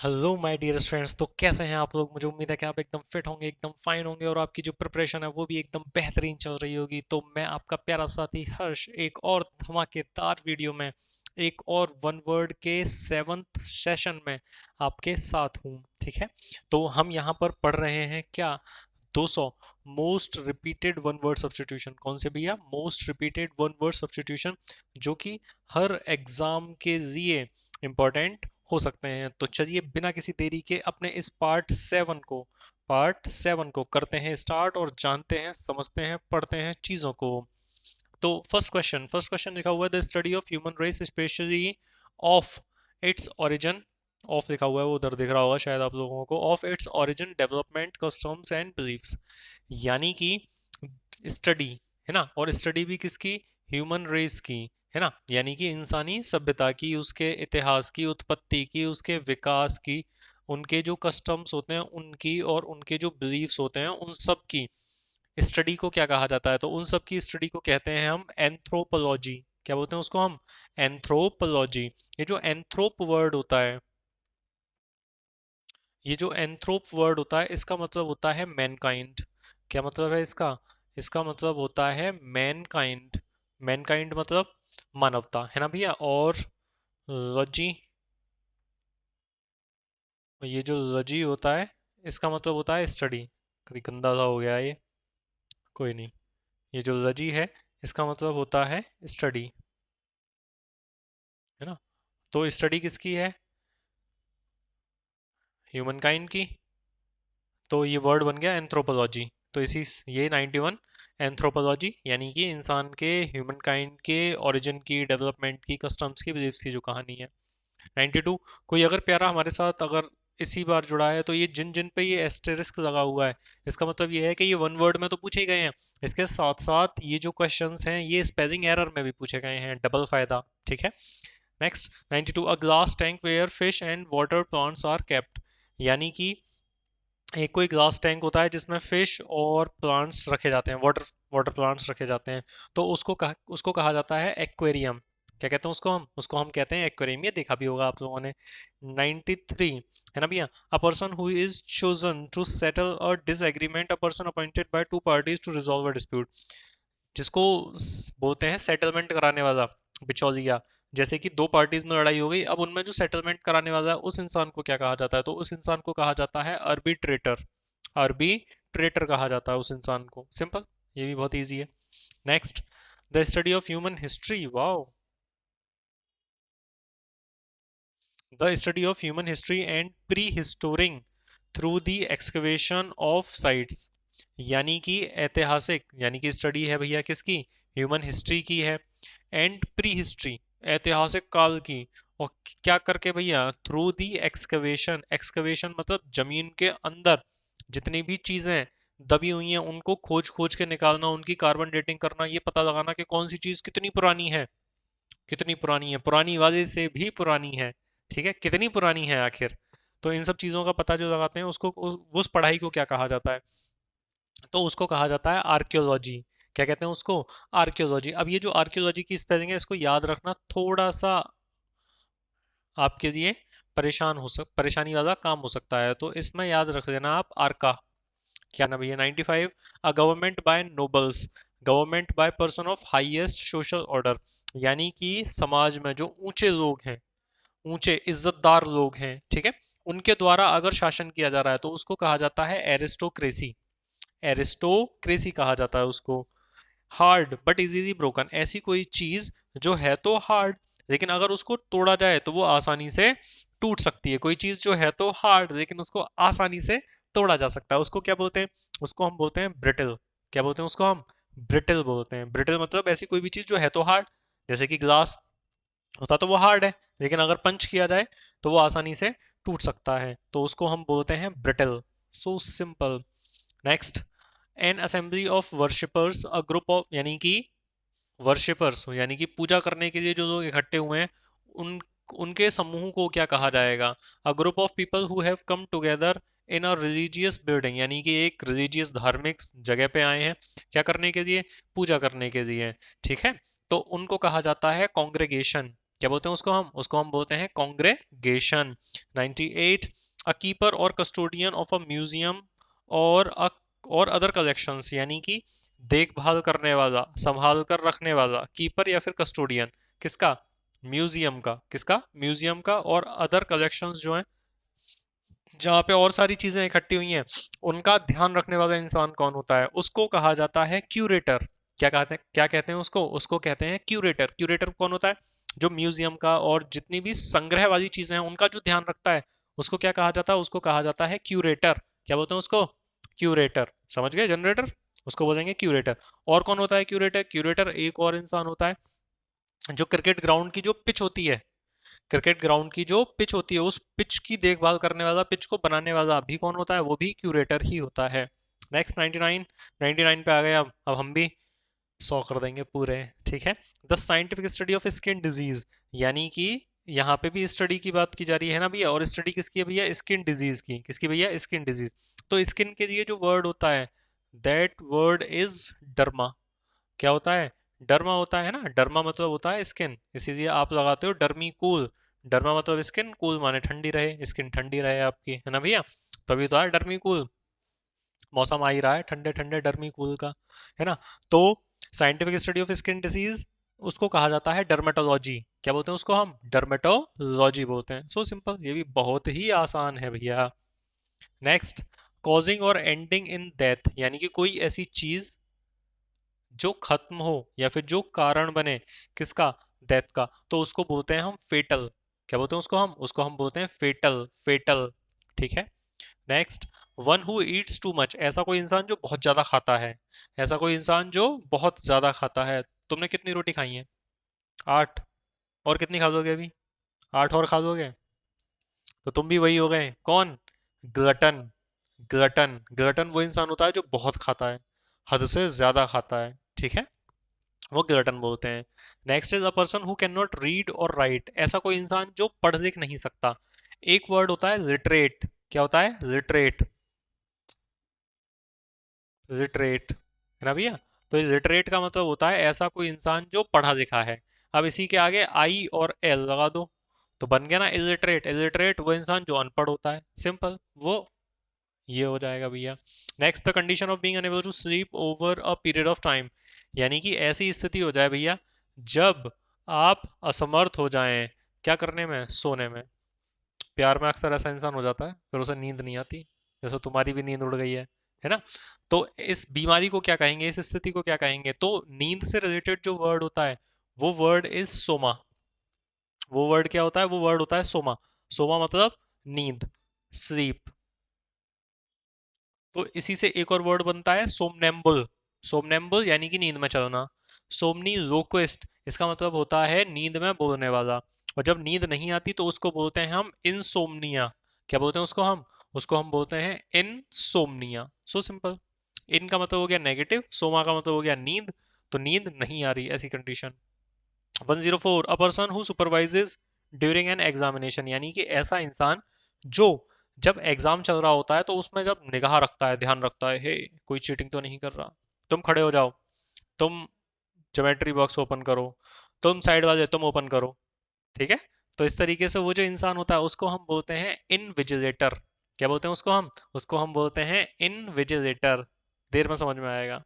Hello my dearest friends. तो कैसे हैं आप लोग? मुझे उम्मीद है कि आप एकदम फिट होंगे, एकदम फाइन होंगे और आपकी जो प्रिपरेशन है वो भी एकदम बेहतरीन चल रही होगी। तो मैं आपका प्यारा साथी हर्ष एक और धमाकेदार वीडियो में, एक और वन वर्ड के 7th सेशन में आपके साथ हूँ। ठीक है, तो हम यहाँ पर पढ़ रहे हैं क्या? 200 most repeated one word substitution. कौन से भैया? Most repeated one word substitution, जो कि हर एग्जाम के लिए इंपॉर्टेंट हो सकते हैं। तो चलिए बिना किसी देरी के अपने इस पार्ट 7 को करते हैं स्टार्ट और जानते हैं, समझते हैं, पढ़ते हैं चीजों को। तो फर्स्ट क्वेश्चन लिखा हुआ है the study of human race specially of its origin. Of लिखा हुआ है, वो उधर दिख रहा होगा शायद आप लोगों को। Of its origin, development, customs and beliefs. यानी कि स्टडी है ना, और स्टडी भी किसकी? ह्यूमन रेस की, है ना। यानी कि इंसानी सभ्यता की, उसके इतिहास की, उत्पत्ति की, उसके विकास की, उनके जो कस्टम्स होते हैं उनकी, और उनके जो बिलीफ्स होते हैं उन सब की स्टडी को क्या कहा जाता है? तो उन सब की स्टडी को कहते हैं हम एंथ्रोपोलॉजी। क्या बोलते हैं उसको हम? एंथ्रोपोलॉजी। ये जो एंथ्रोप वर्ड होता है, ये जो एंथ्रोप वर्ड होता है, इसका मतलब होता है मैनकाइंड। क्या मतलब है इसका? इसका मतलब होता है मैनकाइंड। मैनकाइंड मतलब मानवता, है ना भैया। और लॉजी, ये जो लॉजी होता है, इसका मतलब होता है स्टडी। कभी गंदा सा हो गया ये, कोई नहीं। ये जो लॉजी है, इसका मतलब होता है स्टडी, है ना। तो स्टडी किसकी है? ह्यूमन काइंड की। तो ये वर्ड बन गया एंथ्रोपोलॉजी। तो इसी ये 91 एंथ्रोपोलॉजी, यानी कि इंसान के, ह्यूमन काइंड के ओरिजिन की, डेवलपमेंट की, कस्टम्स की, बिलीफ्स की जो कहानी है। 92, कोई अगर प्यारा हमारे साथ अगर इसी बार जुड़ा है तो ये जिन जिन पे ये एस्टेरिस्क लगा हुआ है, इसका मतलब ये है कि ये वन वर्ड में तो पूछे ही गए हैं, इसके साथ साथ ये जो क्वेश्चंस हैं ये स्पेलिंग एरर में भी पूछे गए हैं। डबल फायदा। ठीक है। Next 92, a glass tank where fish and water plants are kept. यानी कि एक कोई ग्लास टैंक होता है जिसमें फिश और प्लांट्स रखे जाते हैं, वाटर वाटर प्लांट्स रखे जाते हैं। तो उसको कहा जाता है एक्वेरियम। क्या कहते हैं उसको? हम कहते हैं एक्वेरियम। ये देखा भी होगा आप लोगों ने। 93 है ना भैया, a person who is chosen to settle a disagreement, a person appointed by two parties to resolve a dispute, जिसको बोलते हैं सेटलमेंट कराने वाला, बिचौलिया। जैसे कि दो पार्टीज में लड़ाई हो गई, अब उनमें जो सेटलमेंट कराने वाला है उस इंसान को क्या कहा जाता है? तो उस इंसान को कहा जाता है आर्बिट्रेटर। आर्बिट्रेटर कहा जाता है उस इंसान को। सिंपल, ये भी बहुत इजी है। Next, the study of human history. Wow, the study of human history and pre history through the excavation of sites. यानी कि ऐतिहासिक, यानी कि स्टडी है भैया किसकी? ह्यूमन हिस्ट्री की है। एंड प्री हिस्ट्री, ऐतिहासिक काल की। और क्या करके भैया? Through the excavation. एक्सकवेशन मतलब जमीन के अंदर जितनी भी चीजें दबी हुई हैं उनको खोज खोज के निकालना, उनकी कार्बन डेटिंग करना, ये पता लगाना कि कौन सी चीज कितनी पुरानी है। कितनी पुरानी है, पुरानी वाले से भी पुरानी है। ठीक है, कितनी पुरानी है आखिर। तो इन सब चीजों का पता जो लगाते हैं उसको, उस पढ़ाई को क्या कहा जाता है? तो उसको कहा जाता है आर्कियोलॉजी। क्या कहते हैं उसको? आर्कियोलॉजी। अब ये जो आर्कियोलॉजी की स्पेलिंग है, इसको याद रखना थोड़ा सा आपके लिए परेशानी वाला काम हो सकता है, तो इसमें याद रख देना आप आर्का। क्या ना भैया? 95, a government by nobles, government by person of highest social order. यानी कि समाज में जो ऊंचे लोग हैं, ऊंचे इज्जतदार लोग हैं, ठीक है, उनके द्वारा अगर शासन किया जा रहा है तो उसको कहा जाता है एरिस्टोक्रेसी। एरिस्टोक्रेसी कहा जाता है उसको। हार्ड बट इजीली ब्रोकन, ऐसी कोई चीज जो है तो हार्ड, लेकिन अगर उसको तोड़ा जाए तो वो आसानी से टूट सकती है। कोई चीज जो है तो हार्ड लेकिन उसको आसानी से तोड़ा जा सकता है, उसको क्या बोलते हैं? उसको हम बोलते हैं ब्रिटल। क्या बोलते हैं उसको हम? ब्रिटल बोलते हैं। ब्रिटल मतलब ऐसी कोई भी चीज जो है तो हार्ड, जैसे कि ग्लास होता तो वो हार्ड है, लेकिन अगर पंच किया जाए तो वो आसानी से टूट सकता है, तो उसको हम बोलते हैं brittle. So simple. Next, N assembly of worshippers, a group of, यानी कि वर्शिपर्स यानी कि पूजा करने के लिए जो लोग इकट्ठे हुए हैं, उन उनके समूह को क्या कहा जाएगा? A group of people who have come together in a religious building, यानी कि एक रिलीजियस धार्मिक जगह पे आए हैं, क्या करने के लिए? पूजा करने के लिए। ठीक है, तो उनको कहा जाता है कॉन्ग्रेगेशन। क्या बोलते हैं उसको हम बोलते हैं कॉन्ग्रेगेशन। 98, अ कीपर और कस्टोडियन ऑफ अ म्यूजियम और और अदर कलेक्शंस, यानी कि देखभाल करने वाला, संभाल कर रखने वाला, कीपर या फिर कस्टोडियन, किसका, म्यूजियम का, किसका, म्यूजियम का, और अदर कलेक्शंस जो है जहाँ पे और सारी चीजें इकट्ठी हुई हैं, उनका ध्यान रखने वाला इंसान कौन होता है, उसको कहा जाता है क्यूरेटर। क्या कहते हैं उसको, उसको कहते हैं क्यूरेटर। क्यूरेटर कौन होता है, जो म्यूजियम का और जितनी भी संग्रह वाली चीजें हैं उनका जो ध्यान रखता है, उसको क्या कहा जाता है, उसको कहा जाता है क्यूरेटर। क्या बोलते हैं उसको, क्यूरेटर। समझ गए, जनरेटर, उसको बोलेंगे क्यूरेटर। और कौन होता है क्यूरेटर, क्यूरेटर एक और इंसान होता है जो क्रिकेट ग्राउंड की जो पिच होती है, क्रिकेट ग्राउंड की जो पिच होती है उस पिच की देखभाल करने वाला, पिच को बनाने वाला भी कौन होता है, वो भी क्यूरेटर ही होता है। नेक्स्ट 99, 99 पे आ गए अब हम भी 100 कर देंगे पूरे, ठीक है। The scientific study of skin disease, यानी कि यहाँ पे भी स्टडी की बात की जा रही है ना भैया, और स्टडी किसकी है भैया, स्किन डिजीज की, किसकी भैया, स्किन डिजीज। तो स्किन के लिए जो वर्ड होता है, दैट वर्ड इज डर्मा। क्या होता है, डर्मा होता है ना, डर्मा मतलब होता है स्किन, इसीलिए आप लगाते हो डर्मी कूल। डर्मा मतलब स्किन, कूल माने ठंडी रहे, स्किन ठंडी रहे आपकी, है ना भैया, तभी तो है डर्मी कूल। मौसम आ ही रहा है ठंडे ठंडे डर्मी कूल का, है ना। तो scientific study of skin disease उसको कहा जाता है डर्मेटोलॉजी। क्या बोलते हैं उसको हम, डर्मेटोलॉजी बोलते हैं। सो सिंपल, ये भी बहुत ही आसान है भैया। नेक्स्ट, कॉजिंग और एंडिंग इन डेथ, यानी कि कोई ऐसी चीज जो खत्म हो या फिर जो कारण बने, किसका, डेथ का, तो उसको बोलते हैं हम फेटल। क्या बोलते हैं उसको हम बोलते हैं फेटल, फेटल, ठीक है। Next, one who Yeats too much, ऐसा कोई इंसान जो बहुत ज्यादा खाता है, ऐसा कोई इंसान जो बहुत ज्यादा खाता है। तुमने कितनी रोटी खाई है, 8, और कितनी खा लोगे अभी, 8 और खा लोगे, तो तुम भी वही हो गए, कौन, ग्लटन। ग्लटन, ग्लटन वो इंसान होता है जो बहुत खाता है, हद से ज्यादा खाता है, ठीक है, वो ग्लटन बोलते हैं। Next is a person who can not read और राइट, ऐसा कोई इंसान जो पढ़ लिख नहीं सकता। एक वर्ड होता है लिटरेट। क्या होता है, लिटरेट, लिटरेट, है ना भैया। तो लिटरेट का मतलब होता है ऐसा कोई इंसान जो पढ़ा लिखा है। अब इसी के आगे आई और एल लगा दो, तो बन गया ना इलिटरेट। इलिटरेट वो इंसान जो अनपढ़ होता है, सिंपल, वो ये हो जाएगा भैया। Next, the condition of being unable to sleep over a period of time, यानी कि ऐसी स्थिति हो जाए भैया जब आप असमर्थ हो जाएं, क्या करने में, सोने में। प्यार में अक्सर ऐसा इंसान हो जाता है, फिर उसे नींद नहीं आती, जैसे तुम्हारी भी नींद उड़ गई है ना। तो इस बीमारी को क्या कहेंगे, इस स्थिति को क्या कहेंगे, तो नींद से रिलेटेड जो वर्ड होता है वो वर्ड इज सोमा। वो वर्ड क्या होता है, वो वर्ड होता है सोमा। सोमा मतलब नींद, स्लीप। तो इसी से एक और वर्ड बनता है सोमनेम्बुल। सोमनेम्बुल यानी कि नींद में चलना। सोमनी लोक्विस्ट, इसका मतलब होता है नींद में बोलने वाला। और जब नींद नहीं आती तो उसको बोलते हैं हम इनसोमनिया। क्या बोलते हैं उसको हम बोलते हैं इनसोमनिया। So simple. इन का मतलब हो गया नेगेटिव, सोमा का मतलब हो गया नींद, तो नींद नहीं आ रही ऐसी condition. 104, a person who supervises during an examination, यानी कि ऐसा इंसान जो जब एग्जाम चल रहा होता है तो उसमें जब निगाह रखता है, ध्यान रखता है, हे कोई चीटिंग तो नहीं कर रहा, तुम खड़े हो जाओ, तुम ज्योमेट्री बॉक्स ओपन करो, तुम साइड वाले तुम ओपन करो, ठीक है। तो इस तरीके से वो जो इंसान होता है उसको हम बोलते हैं इनविजिलेटर। क्या बोलते हैं उसको हम बोलते हैं इनविजिलेटर। देर में समझ में आएगा।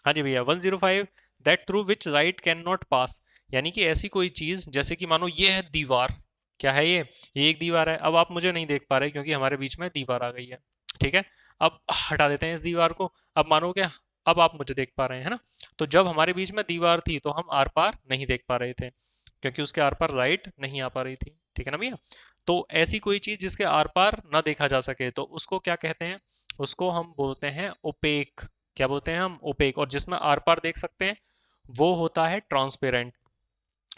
हाँ जी भैया। 105, that through which light can not pass, यानी कि ऐसी कोई चीज जैसे कि मानो ये है दीवार। क्या है ये एक दीवार है, अब आप मुझे नहीं देख पा रहे क्योंकि हमारे बीच में दीवार आ गई है, ठीक है। अब हटा देते हैं इस दीवार को, अब मानो क्या, अब आप मुझे देख पा रहे हैं, है ना। तो जब हमारे बीच में दीवार थी तो हम आर पार नहीं देख पा रहे थे क्योंकि उसके आर पार लाइट नहीं आ पा रही थी, ठीक है ना भैया। तो ऐसी कोई चीज जिसके आर पार ना देखा जा सके तो उसको क्या कहते हैं, उसको हम बोलते हैं ओपेक। क्या बोलते हैं हम, ओपेक। और जिसमें आर पार देख सकते हैं वो होता है ट्रांसपेरेंट।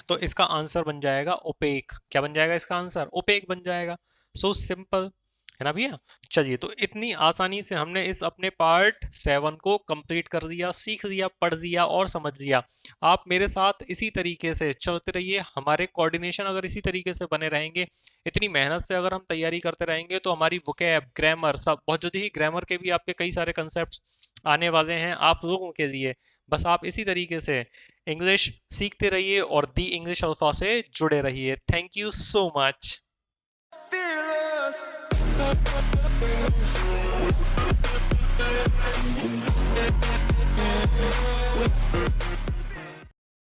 तो इसका आंसर बन जाएगा ओपेक। क्या बन जाएगा इसका आंसर, ओपेक बन जाएगा। सो सिंपल, है ना भैया। चलिए, तो इतनी आसानी से हमने इस अपने पार्ट 7 को कंप्लीट कर दिया, सीख लिया, पढ़ लिया और समझ लिया। आप मेरे साथ इसी तरीके से चलते रहिए, हमारे कोऑर्डिनेशन अगर इसी तरीके से बने रहेंगे, इतनी मेहनत से अगर हम तैयारी करते रहेंगे तो हमारी वोकैब, ग्रामर सब बहुत जल्दी ही, ग्रामर के भी आपके कई सारे कंसेप्ट आने वाले हैं आप लोगों के लिए। बस आप इसी तरीके से इंग्लिश सीखते रहिए और दी इंग्लिश अल्फा से जुड़े रहिए। Thank you so much.